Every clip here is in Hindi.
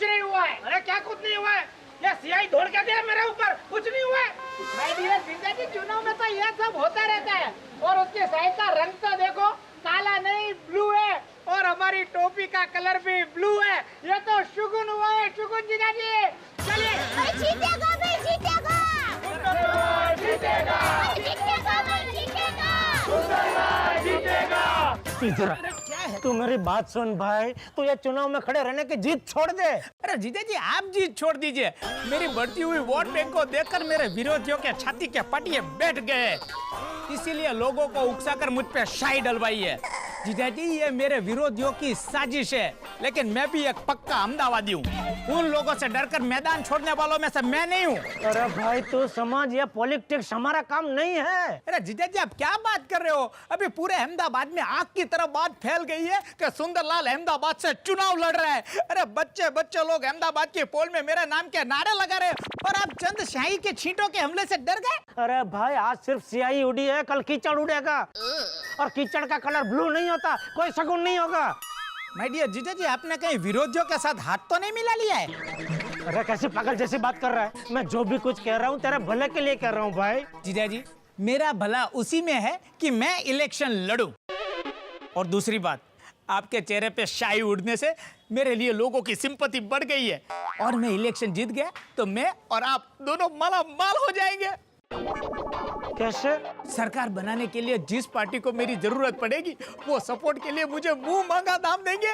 नहीं हुआ है। अरे क्या कुछ नहीं हुआ है? ये सियाही धोल के दिया मेरे ऊपर, कुछ नहीं हुआ है। मैं धीरे जिंदगी चुनाव में तो ये सब होता रहता है। और उसके साइड का रंग तो देखो, काला नहीं ब्लू है, और हमारी टोपी का कलर भी ब्लू है। ये तो शुगुन हुआ है, शुगुन जीजा जी। चलिए। जीतेगा भाई, जीतेगा। जीतेगा, जीतेगा। इधर तू मेरी बात सुन भाई, तू ये चुनाव में खड़े रहने की जीत छोड़ दे। अरे जीजा जी आप जीत छोड़ दीजिए। मेरी बढ़ती हुई वोट बैंक को देखकर मेरे विरोधियों के छाती के पटिए बैठ गए, इसीलिए लोगों को उकसाकर मुझ पे शाही डलवाई है। जीजा जी ये मेरे विरोधियों की साजिश है, लेकिन मैं भी एक पक्का अहमदाबादी हूँ। उन लोगों से डरकर मैदान छोड़ने वालों में से मैं नहीं हूँ। अरे भाई तू समझ, ये पॉलिटिक्स हमारा काम नहीं है। अरे जीजा जी आप क्या बात कर रहे हो? अभी पूरे अहमदाबाद में आग की तरह बात फैल गई है कि सुंदरलाल अहमदाबाद से चुनाव लड़ रहा है। अरे बच्चे बच्चे लोग अहमदाबाद के पोल में मेरे नाम के नारे लगा रहे, और आप चंद शाही के छींटों के हमले से डर गए। अरे भाई आज सिर्फ सियाही उड़ी है, कल कीचड़ उड़ेगा, और कीचड़ का कलर ब्लू नहीं होता, कोई शगुन नहीं होगा। माय डियर जीजा जी आपने कहीं विरोधियों के साथ हाथ तो नहीं मिला लिया है? अरे कैसी पागल जैसी बात कर रहा है? मैं जो भी कुछ कह रहा हूँ तेरे भले के लिए कह रहा हूँ भाई। जीजा जी मेरा भला उसी में है कि मैं इलेक्शन लड़ूं। और दूसरी बात, आपके चेहरे पे शाही उड़ने से मेरे लिए लोगों की सिंपैथी बढ़ गई है, और मैं इलेक्शन जीत गया तो मैं और आप दोनों माला माल हो जाएंगे। कैसे? सरकार बनाने के लिए जिस पार्टी को मेरी जरूरत पड़ेगी वो सपोर्ट के लिए मुझे मुंह मांगा दाम देंगे।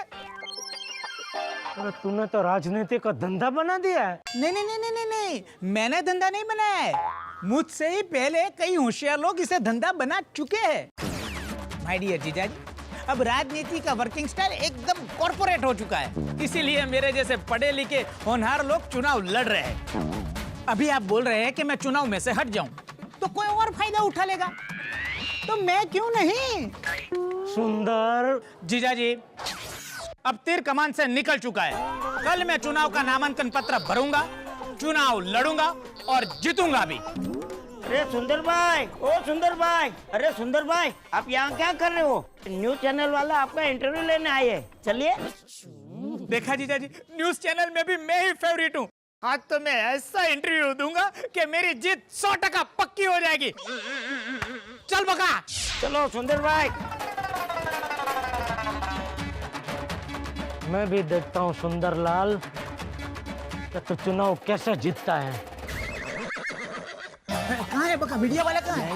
अरे तूने तो राजनीति का धंधा बना दिया है। नहीं नहीं नहीं नहीं नहीं, मैंने धंधा नहीं बनाया है। मुझसे ही पहले कई होशियार लोग इसे धंधा बना चुके हैं। माय डियर जीजा जी अब राजनीति का वर्किंग स्टाइल एकदम कॉर्पोरेट हो चुका है, इसीलिए मेरे जैसे पढ़े लिखे होनहार लोग चुनाव लड़ रहे हैं। अभी आप बोल रहे हैं कि मैं चुनाव में से हट जाऊं तो कोई और फायदा उठा लेगा, तो मैं क्यों नहीं? सुंदर जीजा जी अब तीर कमान से निकल चुका है। कल मैं चुनाव का नामांकन पत्र भरूंगा, चुनाव लड़ूंगा और जीतूंगा भी। अरे सुंदर भाई, ओ सुंदर भाई, अरे सुंदर भाई आप यहाँ क्या कर रहे हो? न्यूज चैनल वाला आपका इंटरव्यू लेने आए हैं, चलिए। देखा जीजा जी न्यूज चैनल में भी मैं ही फेवरेट हूँ। आज तो मैं ऐसा इंटरव्यू दूंगा कि मेरी जीत 100% पक्की हो जाएगी। चल बका। चलो सुंदर भाई। मैं भी देखता हूँ सुंदरलाल कि तू चुनाव कैसे जीतता है। कहाँ है बका? मीडिया वाला कहाँ है?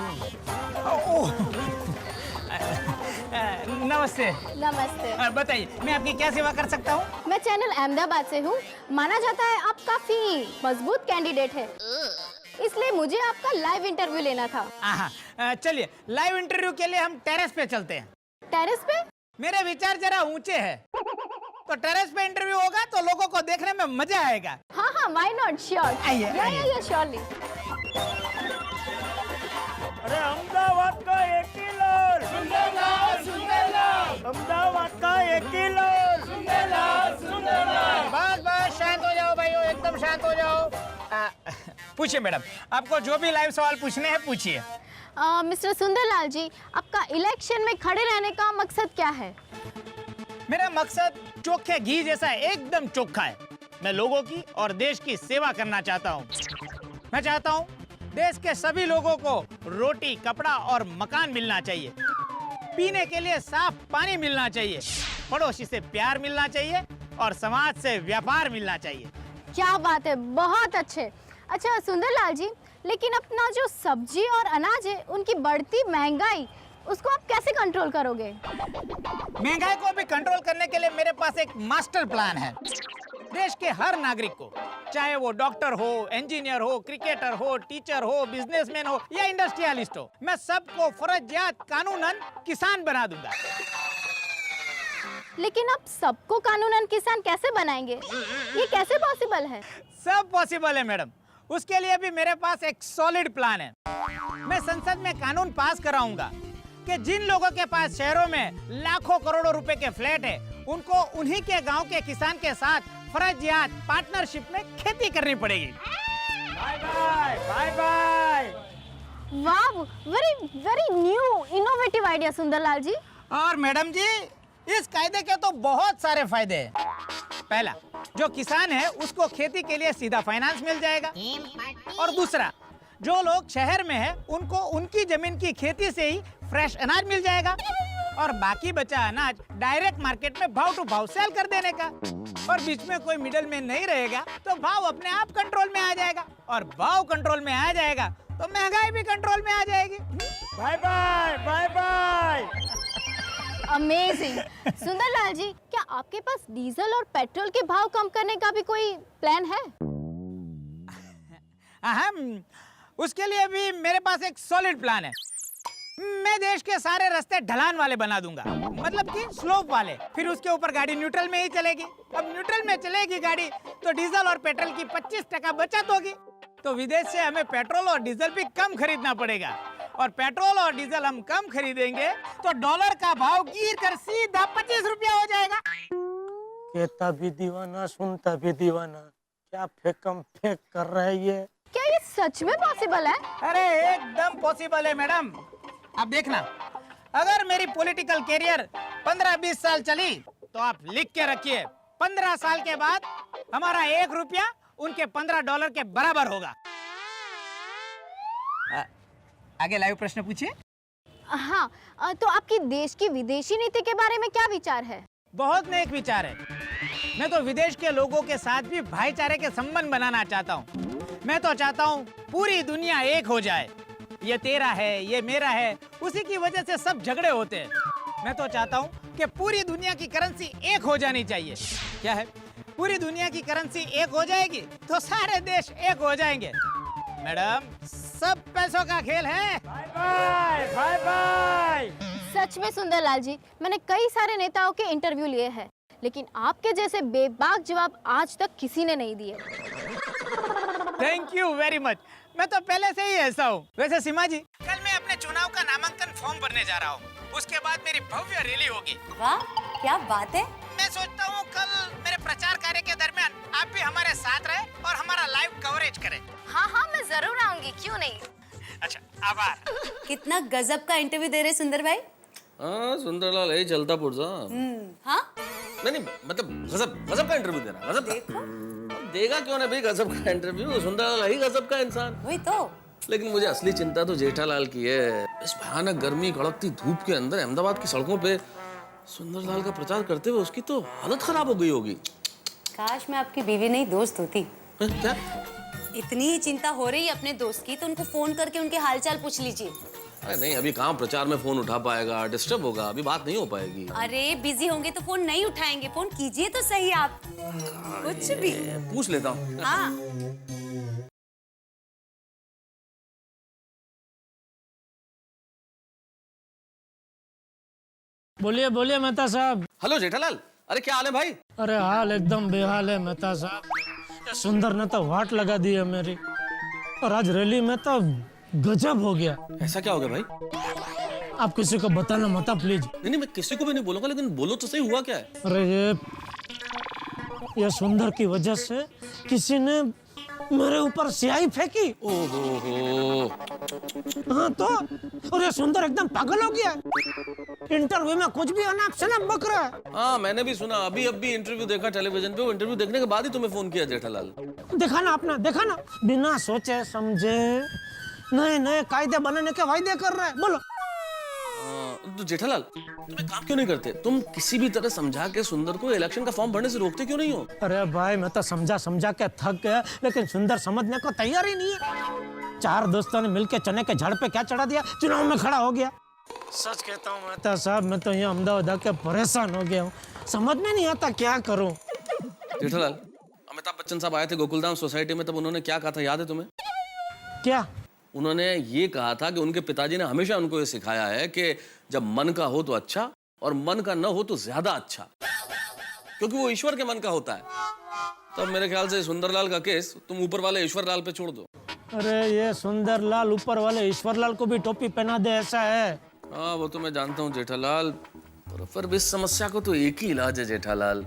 नमस्ते। नमस्ते। बताइए मैं आपकी क्या सेवा कर सकता हूँ? मैं चैनल अहमदाबाद से हूँ। माना जाता है आप काफी मजबूत कैंडिडेट है, इसलिए मुझे आपका लाइव इंटरव्यू लेना था। चलिए लाइव इंटरव्यू के लिए हम टेरेस पे चलते हैं। टेरेस पे? मेरे विचार जरा ऊंचे हैं, तो टेरेस पे इंटरव्यू होगा तो लोगों को देखने में मजा आएगा। हाँ हाँ, व्हाई नॉट, श्योर। आइए, आइए। श्योरली। अरे अहमदाबाद का एक ही लड़, सुंदरलाल, सुंदरलाल, अहमदाबाद का एक ही लड़। सुंदरलाल, सुंदरलाल। बस बस शांत हो जाओ भाइयों, एकदम शांत हो जाओ। पूछिए मैडम, आपको जो भी लाइव सवाल पूछने हैं पूछिए। मिस्टर सुंदरलाल जी, आपका इलेक्शन में खड़े रहने का मकसद क्या है? मेरा मकसद चोखे घी जैसा एकदम चोखा है। मैं लोगों की और देश की सेवा करना चाहता हूँ। मैं चाहता हूँ देश के सभी लोगों को रोटी, कपड़ा और मकान मिलना चाहिए, पीने के लिए साफ पानी मिलना चाहिए, पड़ोसी से प्यार मिलना चाहिए और समाज से व्यापार मिलना चाहिए। क्या बात है, बहुत अच्छे। अच्छा सुंदरलाल जी, लेकिन अपना जो सब्जी और अनाज है उनकी बढ़ती महंगाई, उसको आप कैसे कंट्रोल करोगे? महंगाई को भी कंट्रोल करने के लिए मेरे पास एक मास्टर प्लान है। देश के हर नागरिक को, चाहे वो डॉक्टर हो, इंजीनियर हो, क्रिकेटर हो, टीचर हो, बिजनेसमैन हो या इंडस्ट्रियलिस्ट हो, मैं सबको फर्जियात कानूनन किसान बना दूंगा। लेकिन आप सबको कानूनन किसान कैसे बनाएंगे? ये कैसे पॉसिबल है? सब पॉसिबल है मैडम। उसके लिए भी मेरे पास एक सॉलिड प्लान है। मैं संसद में कानून पास कराऊंगा कि जिन लोगों के पास शहरों में लाखों करोड़ों रुपए के फ्लैट है, उनको उन्हीं के गांव के किसान के साथ फर्जियात पार्टनरशिप में खेती करनी पड़ेगी। Bye bye, bye bye. वाह, very very new innovative idea Sundarlal ji. और मैडम जी, इस कायदे के तो बहुत सारे फायदे हैं। पहला, जो किसान है उसको खेती के लिए सीधा फाइनेंस मिल जाएगा। और दूसरा, जो लोग शहर में है उनको उनकी जमीन की खेती से ही फ्रेश अनाज मिल जाएगा। और बाकी बचा अनाज डायरेक्ट मार्केट में भाव टू भाव सेल कर देने का। और बीच में कोई मिडल मैन नहीं रहेगा तो भाव अपने आप कंट्रोल में आ जाएगा। और भाव कंट्रोल में आ जाएगा तो महंगाई भी कंट्रोल में आ जाएगी। Bye bye bye bye. Amazing. Sundarlal ji, क्या आपके पास डीजल और पेट्रोल के भाव कम करने का भी कोई प्लान है? उसके लिए भी मेरे पास एक सॉलिड प्लान है। मैं देश के सारे रास्ते ढलान वाले बना दूंगा, मतलब कि स्लोप वाले। फिर उसके ऊपर गाड़ी न्यूट्रल में ही चलेगी। अब न्यूट्रल में चलेगी गाड़ी तो डीजल और पेट्रोल की 25% बचत होगी। तो विदेश से हमें पेट्रोल और डीजल भी कम खरीदना पड़ेगा। और पेट्रोल और डीजल हम कम खरीदेंगे तो डॉलर का भाव गिर कर सीधा 25 रुपया हो जाएगा। कहता भी दीवाना सुनता भी दीवाना, क्या फेंकम फेंक कर रहा है ये। क्या ये सच में पॉसिबल है? अरे एकदम पॉसिबल है मैडम। आप देखना, अगर मेरी पॉलिटिकल कैरियर 15-20 साल चली तो आप लिख के रखिए 15 साल के बाद हमारा 1 रुपया उनके $15 के बराबर होगा। आगे लाइव प्रश्न पूछिए। हाँ, तो आपकी देश की विदेशी नीति के बारे में क्या विचार है? बहुत नेक विचार है। मैं तो विदेश के लोगों के साथ भी भाईचारे के संबंध बनाना चाहता हूँ। मैं तो चाहता हूँ पूरी दुनिया एक हो जाए। ये तेरा है, ये मेरा है, उसी की वजह से सब झगड़े होते हैं। मैं तो चाहता हूँ कि पूरी दुनिया की करेंसी एक हो जानी चाहिए। क्या है, पूरी दुनिया की करेंसी एक हो जाएगी तो सारे देश एक हो जाएंगे। मैडम, सब पैसों का खेल है। Bye bye bye bye. सच में सुंदरलाल जी, मैंने कई सारे नेताओं के इंटरव्यू लिए हैं, लेकिन आपके जैसे बेबाक जवाब आज तक किसी ने नहीं दिए। Thank you very much. मैं तो पहले से ही ऐसा हूँ। वैसे सीमा जी, कल मैं अपने चुनाव का नामांकन फॉर्म भरने जा रहा हूँ। उसके बाद मेरी भव्य रैली होगी। वाह, क्या बात है। मैं सोचता हूँ कल मेरे प्रचार कार्य के दरमियान आप भी हमारे साथ रहे और हमारा लाइव कवरेज करें। हाँ हाँ, मैं जरूर आऊंगी, क्यों नहीं। अच्छा, आभार। कितना गजब का इंटरव्यू दे रहे सुंदर भाई। हाँ, सुंदरलाल है चलता पुर्जा। हाँ, नहीं मतलब गजब का इंटरव्यू दे रहा है। गजब देखो। अब देगा क्यों नहीं भाई गजब का इंटरव्यू। सुंदरलाल है ही गजब का इंसान। वही तो। लेकिन मुझे असली चिंता तो जेठालाल की है। इस भयानक गर्मी कड़कती धूप के अंदर अहमदाबाद की सड़कों पे सुंदरलाल का प्रचार करते हुए उसकी तो हालत खराब हो गई होगी। काश मैं आपकी बीवी नहीं दोस्त होती। क्या? इतनी ही चिंता हो रही है अपने दोस्त की तो उनको फोन करके उनके हालचाल पूछ लीजिए। अरे नहीं, अभी कहाँ प्रचार में फोन उठा पाएगा, डिस्टर्ब होगा, अभी बात नहीं हो पाएगी। अरे बिजी होंगे तो फोन नहीं उठाएंगे, फोन कीजिए तो सही आप। कुछ भी पूछ लेता हूँ। हाँ। बोलिए बोलिए मेहता साहब। हेलो जेठालाल, अरे क्या हाल है भाई? अरे हाल एकदम बेहाल है मेहता साहब। ये सुंदर ने तो वाट लगा दी है मेरी, और आज रैली में तो गजब हो गया। ऐसा क्या हो गया भाई? आप किसी को बताना मत प्लीज। नहीं, मैं किसी को भी नहीं बोलूंगा, लेकिन बोलो तो सही, हुआ क्या है? अरे ये सुंदर की वजह से किसी ने मेरे ऊपर स्याही फेंकी। ओहो। हाँ तो, और ये सुंदर एकदम पागल हो गया। इंटरव्यू में कुछ भी अनाप शनाप बक रहा है। हाँ, मैंने भी सुना। अभी इंटरव्यू देखा टेलीविजन पे। वो इंटरव्यू देखने के बाद ही तुम्हें फोन किया जेठालाल। देखा ना आपने, देखा ना, बिना सोचे समझे नए नए कायदे बनाने के वायदे कर रहा है। बोलो। तो जेठालाल, तुम एक काम क्यों नहीं करते? तुम किसी भी तरह समझा के सुंदर को इलेक्शन का फॉर्म भरने से रोकते क्यों नहीं हो? अरे भाई, मैं तो समझा के थक गया, लेकिन सुंदर समझने को तैयार ही नहीं है। 4 दोस्तों ने मिलके चने के झाड़ पे क्या चढ़ा दिया, चुनाव में खड़ा हो गया। सच कहता हूँ मेहता साहब, मैं तो यहाँ अहमदाबाद आके परेशान हो गया हूँ। समझ में नहीं आता क्या करूँ। जेठालाल, अमिताभ बच्चन साहब आए थे गोकुलधाम सोसाइटी में, तब उन्होंने क्या कहा था याद है तुम्हें? क्या? उन्होंने ये कहा था कि उनके पिताजी ने हमेशा उनको ये सिखाया है कि जब मन का हो तो अच्छा, और मन का न हो तो ज्यादा अच्छा, क्योंकि वो ईश्वर के मन का होता है। तब मेरे ख्याल से सुंदरलाल का केस तुम ऊपर वाले ईश्वरलाल पे छोड़ दो। अरे ये सुंदरलाल ऊपर वाले ईश्वरलाल को भी टोपी पहना दे, ऐसा है। हाँ, वो तो मैं जानता हूँ जेठालाल, पर फिर इस समस्या को तो एक ही इलाज है जेठालाल,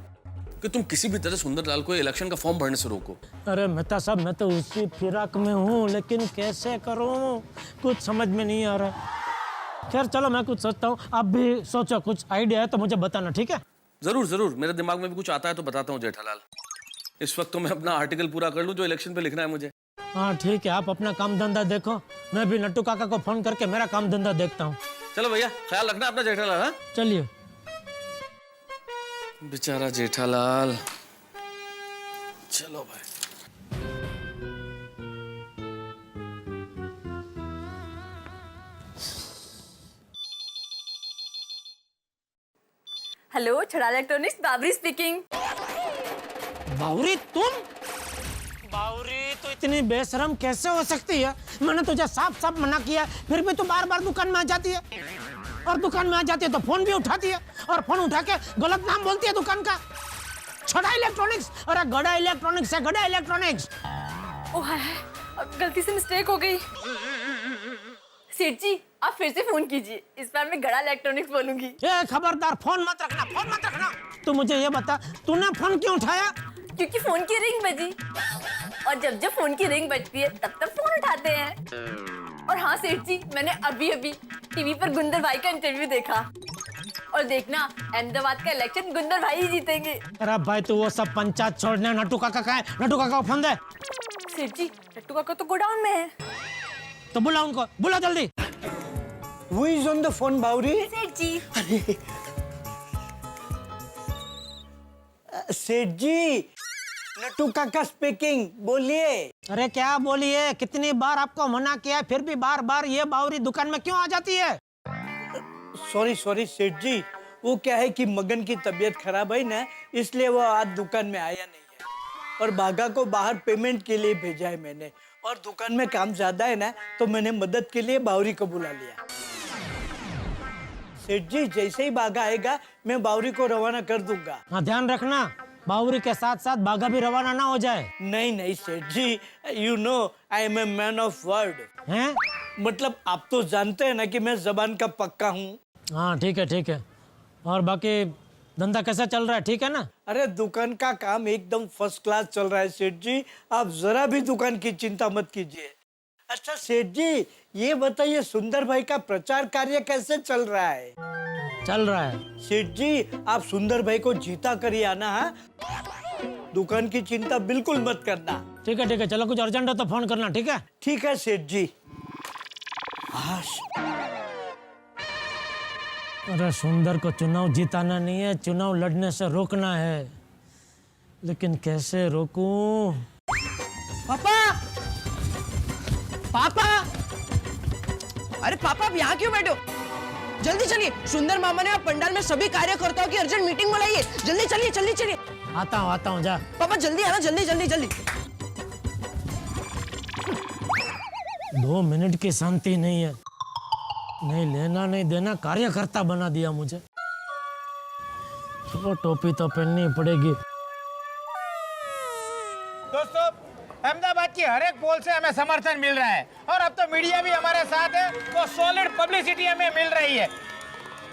कि तुम किसी भी तरह सुंदरलाल को इलेक्शन का फॉर्म भरने से रोको। अरे मेहता साहब, मैं तो उसी फिराक में हूँ, लेकिन कैसे करूँ, कुछ समझ में नहीं आ रहा। खैर चलो, मैं कुछ सोचता हूँ, आप भी सोचो, कुछ आइडिया है तो मुझे बताना, ठीक है? जरूर जरूर, मेरे दिमाग में भी कुछ आता है तो बताता हूँ जेठालाल। इस वक्त तो मैं अपना आर्टिकल पूरा कर लूं जो इलेक्शन पे लिखना है मुझे। हाँ ठीक है, आप अपना काम धंधा देखो, मैं भी नट्टू काका को फोन करके मेरा काम धंधा देखता हूँ। चलो भैया, ख्याल रखना अपना जेठालाल। हाँ चलिए। बेचारा जेठालाल। चलो भाई। हेलो, छड़ा इलेक्ट्रॉनिक्स, बाबरी स्पीकिंग। बावरी तुम? बावरी तो इतनी बेशरम कैसे हो सकती है? मैंने तुझे साफ साफ मना किया, फिर भी तू बार बार दुकान में आ जाती है। और दुकान में आ जाती है तो फोन भी उठाती है, और फोन उठा के गलत नाम बोलती है दुकान का। छड़ा इलेक्ट्रॉनिक्स। अरे गड़ा इलेक्ट्रॉनिक्स है, गड़ा इलेक्ट्रॉनिक्स। ओह हाय, अब गलती से मिस्टेक हो गई। सेठ जी, आप फिर से फोन कीजिए, इस बार मैं गड़ा इलेक्ट्रॉनिक्स बोलूंगी। ए खबरदार, फोन मत रखना, फोन मत रखना। तू मुझे ये बता, तूने फोन क्यों उठाया? क्योंकि फोन की रिंग बजी, और जब जब फोन की रिंग बजती है तब तब फोन उठाते हैं। और हाँ सेठ जी, मैंने अभी अभी टीवी पर गुंदर भाई का इंटरव्यू देखा, और देखना अहमदाबाद का इलेक्शन गुंदर भाई ही जीतेंगे। अरे भाई तू वो सब पंचायत छोड़ने, नट्टू काका का है, नट्टू काका को फोन दे। सेठ जी, नट्टू काका तो गोडाउन में है। तो बुला उनको, बुला जल्दी। Who is on the phone, बावरी? सेठ जी। सेठ जी, नट्टू काका स्पीकिंग, बोलिए। अरे क्या बोलिए, कितनी बार आपको मना किया, फिर भी बार बार ये बावरी दुकान में क्यों आ जाती है? सॉरी सॉरी सेठ जी, वो क्या है कि मगन की तबीयत खराब है ना, इसलिए वो आज दुकान में आया नहीं है। और बागा को बाहर पेमेंट के लिए भेजा है मैंने, और दुकान में काम ज्यादा है ना, तो मैंने मदद के लिए बावरी को बुला लिया। सेठ जी, जैसे ही बागा आएगा मैं बावरी को रवाना कर दूंगा। हाँ ध्यान रखना, बावरी के साथ साथ बागा भी रवाना ना हो जाए। नहीं नहीं Seth ji, you know I am a man of word. हैं? मतलब आप तो जानते हैं ना कि मैं जबान का पक्का हूँ। हाँ ठीक है ठीक है। और बाकी धंधा कैसा चल रहा है, ठीक है ना? अरे दुकान का काम एकदम फर्स्ट क्लास चल रहा है सेठ जी, आप जरा भी दुकान की चिंता मत कीजिए। अच्छा सेठ जी, ये बताइए सुंदर भाई का प्रचार कार्य कैसे चल रहा है? चल रहा है। सेठ जी, आप सुंदर भाई को जीता करिए आना। हाँ, दुकान की चिंता बिल्कुल मत करना। ठीक है, चलो कुछ अर्जेंट हो तो फोन करना, ठीक है? ठीक है सेठ जी। अरे सुंदर को चुनाव जिताना नहीं है, चुनाव लड़ने से रोकना है, लेकिन कैसे रोकूं? पापा, पापा, अरे पापा आप यहाँ क्यों बैठे हो? जल्दी चलिए, सुंदर मामा ने पंडाल में सभी कार्यकर्ताओं की अर्जेंट मीटिंग बुलाई है। जल्दी चलिए, जल्दी चलिए। आता हूँ, जा। पापा जल्दी आना, जल्दी जल्दी जल्दी। 2 मिनट की शांति नहीं है, नहीं लेना नहीं देना, कार्यकर्ता बना दिया मुझे। तो टोपी तो पहननी पड़ेगी। दोस्तों, अहमदाबाद की हर एक पोल से हमें समर्थन मिल रहा है, और अब तो मीडिया भी हमारे साथ है, तो सॉलिड पब्लिसिटी हमें मिल रही है।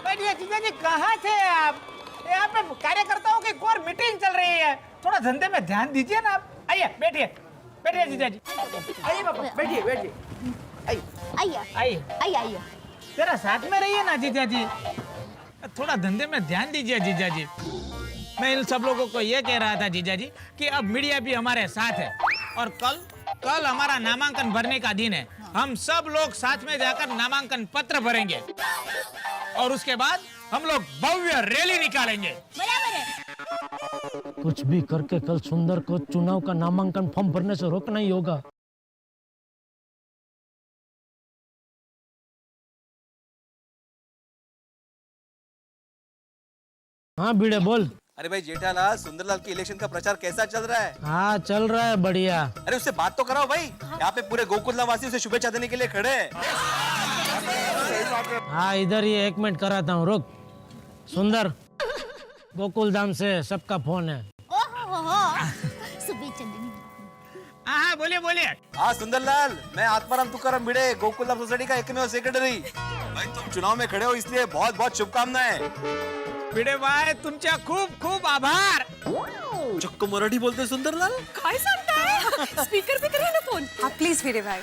जीजा जी कहाँ थे आप? यहाँ पे कार्यकर्ताओं की कोर मीटिंग चल रही है, थोड़ा धंधे में ध्यान दीजिए ना आप। आइए बैठिए, बैठिए जीजा जी। आइए पापा, बैठिए बैठिए। आइए आइए। जरा साथ में रहिए ना जीजा जी, थोड़ा धंधे में ध्यान दीजिए जीजा जी। मैं इन सब लोगों को ये कह रहा था जीजा जी कि अब मीडिया भी हमारे साथ है, और कल हमारा नामांकन भरने का दिन है। हम सब लोग साथ में जाकर नामांकन पत्र भरेंगे, और उसके बाद हम लोग भव्य रैली निकालेंगे। कुछ भी करके कल सुंदर को चुनाव का नामांकन फॉर्म भरने से रोकना ही होगा। हाँ भिड़े बोल। अरे भाई जेठालाल, सुंदरलाल की इलेक्शन का प्रचार कैसा चल रहा है? हाँ चल रहा है बढ़िया। अरे उससे बात तो कराओ भाई, यहाँ पे पूरे गोकुलधाम वासी उसे शुभेच्छा देने के लिए खड़े हैं। हाँ इधर ही 1 मिनट कराता हूँ, रुक। सुंदर, गोकुलधाम से सबका फोन है। हाँ बोलिए बोलिए। हाँ सुंदरलाल, मैं आत्माराम तुकाराम भिड़े, गोकुलधाम सोसाइटी का एकमेव सेक्रेटरी। भाई तुम चुनाव में खड़े हो, इसलिए बहुत बहुत शुभकामनाएं। भिडे भाई तुमचा खूप खूप आभार। चक्क मराठी बोलते सुंदरलाल? काय सांगताय? स्पीकर पे करिए ना फोन। हाँ प्लीज मेरे भाई,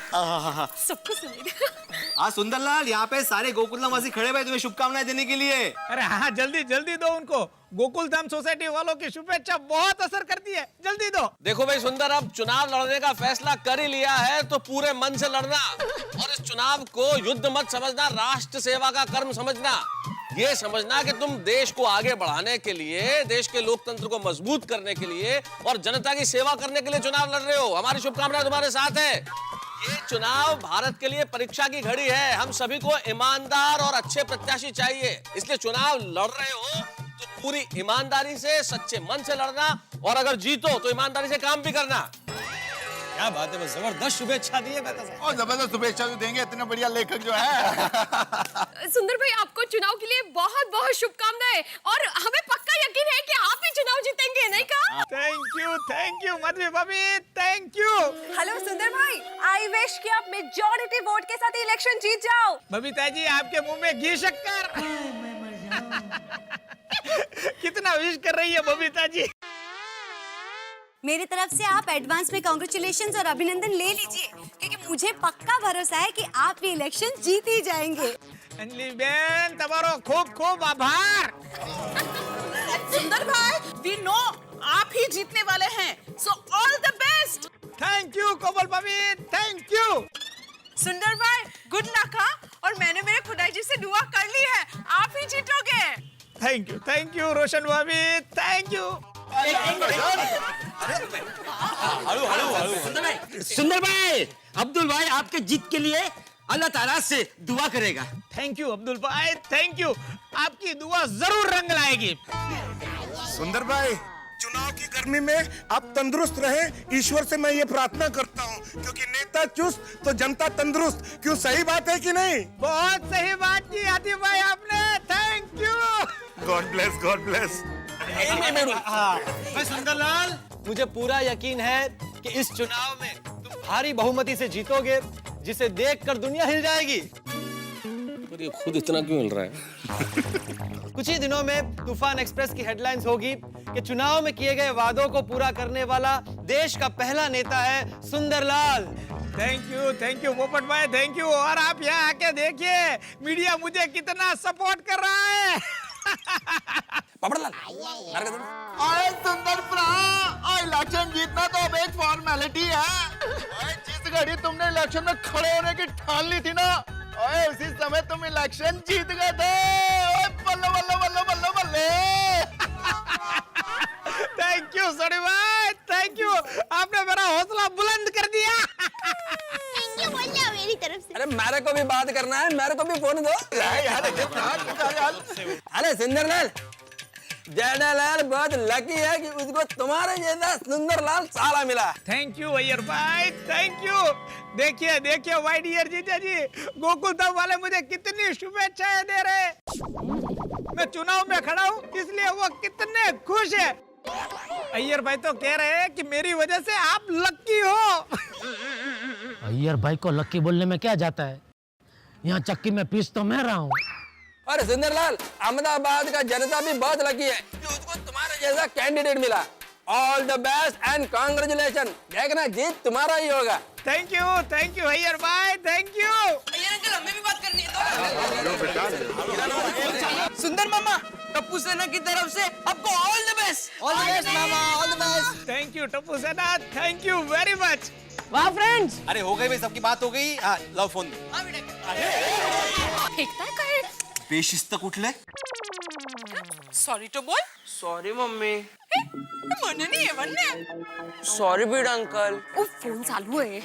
सबको सुनेगा। हाँ सुंदरलाल, यहाँ पे सारे गोकुलधामवासी खड़े हुए तुम्हें शुभकामनाएं देने के लिए। अरे हाँ, जल्दी जल्दी दो उनको। गोकुलधाम सोसाइटी वालों की शुभेच्छा बहुत असर करती है, जल्दी दो। देखो भाई सुंदर, अब चुनाव लड़ने का फैसला कर ही लिया है तो पूरे मन से लड़ना, और इस चुनाव को युद्ध मत समझना, राष्ट्र सेवा का कर्म समझना। ये समझना कि तुम देश को आगे बढ़ाने के लिए, देश के लोकतंत्र को मजबूत करने के लिए और जनता की सेवा करने के लिए चुनाव लड़ रहे हो। हमारी शुभकामनाएं तुम्हारे साथ है। ये चुनाव भारत के लिए परीक्षा की घड़ी है। हम सभी को ईमानदार और अच्छे प्रत्याशी चाहिए, इसलिए चुनाव लड़ रहे हो तो पूरी ईमानदारी से, सच्चे मन से लड़ना, और अगर जीतो तो ईमानदारी से काम भी करना। क्या बात है, जबरदस्त शुभेच्छा दी है। और जबरदस्त शुभेच्छा भी देंगे, इतने बढ़िया लेखक जो है। सुंदर भाई, आपको चुनाव के लिए बहुत बहुत शुभकामनाएं, और हमें पक्का यकीन है कि आप ही चुनाव जीतेंगे, नहीं कहा? थैंक यू मधु भाभी, थैंक यू। हेलो सुंदर भाई, आई विश कि आप मेजॉरिटी वोट के साथ इलेक्शन जीत जाओ। बबीता जी, आपके मुंह में घी शक्कर। कितना विश कर रही है बबीता जी। मेरी तरफ से आप एडवांस में कांग्रेचुलेशंस और अभिनंदन ले लीजिए, क्योंकि मुझे पक्का भरोसा है कि आप ये इलेक्शन जीत ही जाएंगे। अंजलि बेन, तुम्हारा खूब खूब आभार। सुंदर भाई, वी नो आप ही जीतने वाले हैं, so all the best. Thank you Komal भाभी, थैंक यू। सुंदर भाई, गुड लक। और मैंने मेरे खुदाई जी से दुआ कर ली है, आप ही जीतोगे। थैंक यू रोशन भाभी, थैंक यू। सुंदर भाई, अब्दुल भाई आपके जीत के लिए अल्लाह ताला से दुआ करेगा। थैंक यू अब्दुल भाई, थैंक यू। आपकी दुआ जरूर रंग लाएगी। सुंदर भाई, चुनाव की गर्मी में आप तंदुरुस्त रहे, ईश्वर से मैं ये प्रार्थना करता हूँ, क्योंकि नेता चुस्त तो जनता तंदुरुस्त। क्यों, सही बात है कि नहीं? बहुत सही बात की आतिफ भाई आपने, thank you. God bless, God bless. भाई सुंदरलाल, मुझे पूरा यकीन है कि इस चुनाव में तुम भारी बहुमति से जीतोगे, जिसे देखकर दुनिया हिल जाएगी। पर ये खुद इतना क्यों हिल रहा है? कुछ ही दिनों में तूफान एक्सप्रेस की हेडलाइंस होगी कि चुनाव में किए गए वादों को पूरा करने वाला देश का पहला नेता है सुंदरलाल। थैंक यू पोपट भाई, थैंक यू। और आप यहाँ आके देखिए, मीडिया मुझे कितना सपोर्ट कर रहा है। अरे सुंदर इलेक्शन जीतना तो अब एक फॉर्मेलिटी है। जिस घड़ी तुमने इलेक्शन में खड़े होने की ठान ली थी ना, उसी समय तुम इलेक्शन जीत गए थे। बल्ले बल्ले बल्ले बल्ले बल्ले। थैंक यू सॉरी भाई, थैंक यू। आपने मेरा हौसला बुलंद कर दिया। थैंक यू बोल रहा मेरी तरफ से। अरे मेरे को भी बात करना है, मेरे को भी फोन दो। अरे सुंदरलाल, जेठालाल बहुत लकी है कि उसको तुम्हारे जैसा सुंदरलाल साला मिला। थैंक यू अय्यर भाई, थैंक यू। देखिए देखिए माय डियर जीजा जी, गोकुलधाम वाले मुझे कितनी शुभेच्छाएं दे रहे हैं। मैं चुनाव में खड़ा हूँ, इसलिए वो कितने खुश है। अय्यर भाई तो कह रहे हैं कि मेरी वजह से आप लकी हो। अय्यर भाई को लक्की बोलने में क्या जाता है, यहाँ चक्की में पीस तो मैं रहा हूँ। अरे सुंदरलाल, अहमदाबाद का जनता भी बहुत लकी है कि उसको तुम्हारे जैसा कैंडिडेट मिला। All the best and congratulation. देखना जीत तुम्हारा ही होगा। थैंक यू अय्यर भाई, थैंक यू। अय्यर अंकल, हमें भी बात करनी है तो। सुंदर मामा, टप्पू सेना की तरफ से आपको all the best. All the best mama, all the best. Thank you Tappu सेना, थैंक यू वेरी मच। वाह फ्रेंड्स, अरे हो गई भाई, सबकी बात हो गई। हाँ लो फोन दो। फेंकता है कहे। बेशिस्त कुठले? सॉरी तो बोल। Sorry mummy. मन नहीं है वरने। Sorry Beed uncle. ओ फोन चालू है।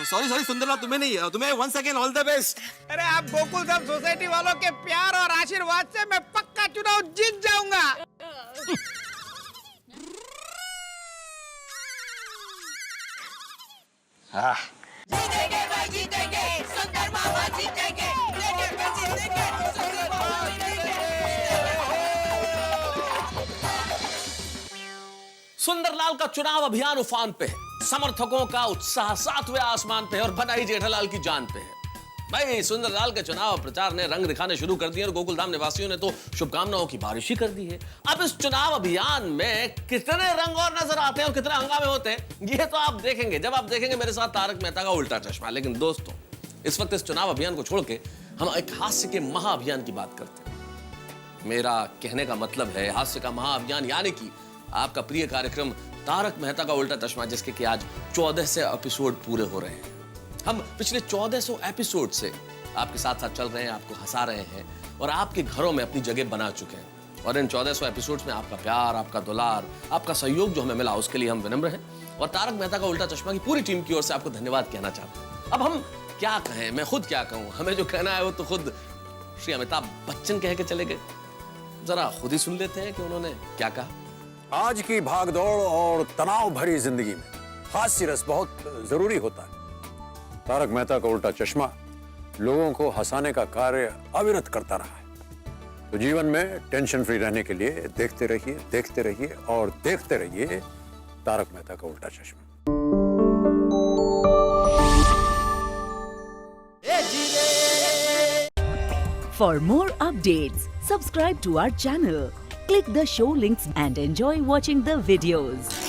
सॉरी सुंदरलाल, तुम्हें नहीं, तुम्हें once again all the best. अरे आप गोकुलधाम सोसाइटी वालों के प्यार और आशीर्वाद से मैं पक्का चुनाव जीत जाऊंगा। हाँ। जीतेंगे भाई जीतेंगे, सुंदर मामा जीतेंगे, जीतेंगे, सुंदर मामा जीतेंगे। सुंदरलाल का चुनाव अभियान उफान पे है। समर्थकों का उत्साह 7वें आसमान पे है और बनाई जेठालाल की जान पे है। भाई सुंदरलाल के चुनाव प्रचार ने रंग दिखाने शुरू कर दिए और गोकुलधाम निवासियों ने तो शुभकामनाओं की बारिश ही कर दी है। अब इस चुनाव अभियान में कितने रंग और नजर आते हैं और कितने हंगामे होते हैं ये तो आप देखेंगे जब आप देखेंगे मेरे साथ तारक मेहता का उल्टा चश्मा। लेकिन दोस्तों, इस वक्त इस चुनाव अभियान को छोड़ के हम एक हास्य के महाअभियान की बात करते हैं। मेरा कहने का मतलब है हास्य का महाअभियान, यानी कि आपका प्रिय कार्यक्रम तारक मेहता का उल्टा चश्मा, जिसके कि आज 1400 एपिसोड पूरे हो रहे हैं। हम पिछले 1400 एपिसोड से आपके साथ साथ चल रहे हैं, आपको हंसा रहे हैं और आपके घरों में अपनी जगह बना चुके हैं। और इन 1400 एपिसोड्स में आपका प्यार, आपका दुलार, आपका सहयोग जो हमें मिला उसके लिए हम विनम्र हैं और तारक मेहता का उल्टा चश्मा की पूरी टीम की ओर से आपको धन्यवाद कहना चाहते हैं। अब हम क्या कहें, मैं खुद क्या कहूं, हमें जो कहना है वो तो खुद श्री अमिताभ बच्चन कह के चले गए। जरा खुद ही सुन लेते हैं कि उन्होंने क्या कहा। आज की भागदौड़ और तनाव भरी जिंदगी में हास्य रस बहुत जरूरी होता है। तारक मेहता का उल्टा चश्मा लोगों को हंसाने का कार्य अविरत करता रहा है। तो जीवन में टेंशन फ्री रहने के लिए देखते रहिए और देखते रहिए तारक मेहता का उल्टा चश्मा। For more updates, subscribe to our channel, click the show links and enjoy watching the videos.